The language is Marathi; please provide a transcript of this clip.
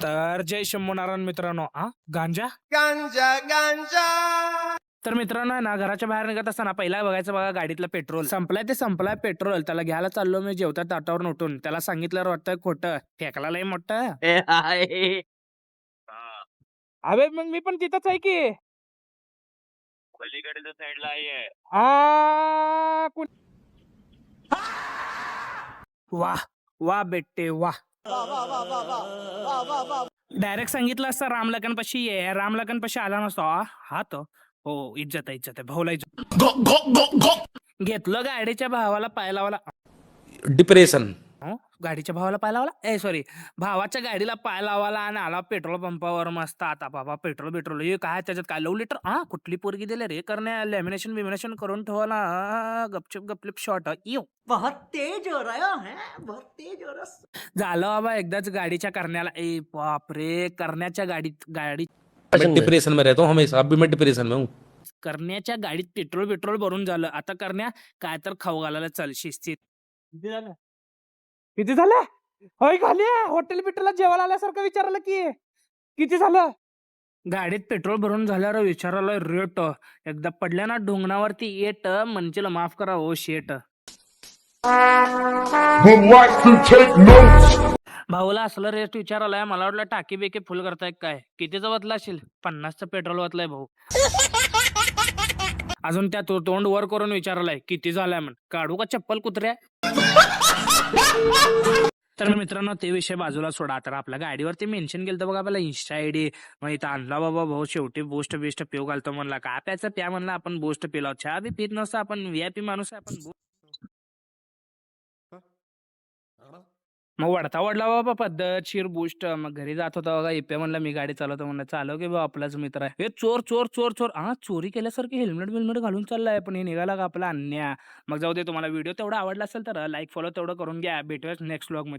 तर जय शंभू नारायण मित्रांनो. गांजा गांजा गांजा. तर मित्रांनो ना, घराच्या बाहेर निघत असताना पहिला बघायचं बघा गाडीतलं पेट्रोल संपलाय. ते संपलाय पेट्रोल. त्याला घ्यायला चाललो मी जेवता ताटावरून उठून. त्याला सांगितलं वाटतं खोटं, फेकला लय मोठं. अबे मग मी पण तिथंच आहे की. पलीकडच्या साईडला आहे. वाह वाह बेटे वाह. डायरेक्ट सांगितलं असतं रामलखन पशी ये. रामलखन पशी आला नसतो. हा तो हो, इज्जत आहे, इज्जत आहे, भाऊला इज्जत. घेतलं गाडीच्या भावाला पाय लावाला. डिप्रेशन. गाडीच्या भावाला पाय लावला, सॉरी, भावाच्या गाडीला पाय लावाला आणि आला पेट्रोल पंपावर. मस्त आता बाबा पेट्रोल हे काय त्याच्यात काय 9 लिटर. कुठली पोरगी दिले रे करण्या. लॅमिनेशन बिमिनेशन करून ठेवाला. गपचूप गपलिप शॉट. बहुत तेज हो रहा है, बहुत तेज हो रहा. झालं बाबा एकदाच गाडीच्या करण्याला. बापरे, करण्याच्या गाडी मैं डिप्रेशन में रहता हूँ हमेशा. अभी मैं डिप्रेशन में हूँ. करण्याच्या गाडीत पेट्रोल भरून झालं. आता करण्या काय तर खाऊ घालायला चल शिस्तीत. किती झालं होय खाली हॉटेल बिटेलला जेवायला आल्यासारखं विचारलं की किती झालं. गाडीत पेट्रोल भरून झाल्यावर विचारायला रेट. एकदा पडल्या ना ढोंगणावरती येट म्हणजे माफ करा हो शेट. भाऊला असलं रेट विचारायलाय. मला वाटलं टाकी बेकी फुल करताय काय. कितीचं वतला असेल. 50चं पेट्रोल वतलाय भाऊ. अजून त्या तोंड वर करून विचारलाय किती झालाय म्हण. काढू का चप्पल कुत्र्या. तर मित्रांनो ते विषय बाजूला सोडा. तर आपल्या गाडीवरती मेन्शन केलं बघा आपल्याला इन्स्टा आयडी. मग इथं आणला बाबा भाऊ शेवटी बूस्ट बिस्ट पिऊ घालतो म्हणला. काय प्यायचं प्या म्हणला. आपण बूस्ट पिला. चहा बी पित नसतं आपण. VIP माणूस आहे आपण. मग वडता वडला बाबा पद्धतशीर बूस्ट. मग घरी जात होता बघा. इपे म्हणलं मी गाडी चालवतो म्हणलं. चालव की बाबा आपलाच मित्र आहे. हे चोर चोर चोर चोर. चोरी केल्यासारखी हेल्मेट बिल्मेट घालून चाललाय. पण हे निघाला का आपला अन्या. मग जाऊ दे. तुम्हाला व्हिडिओ तेवढा आवडला असेल तर लाईक फॉलो तेवढं करून घ्या. भेटूया नेक्स्ट व्लॉग मध्ये.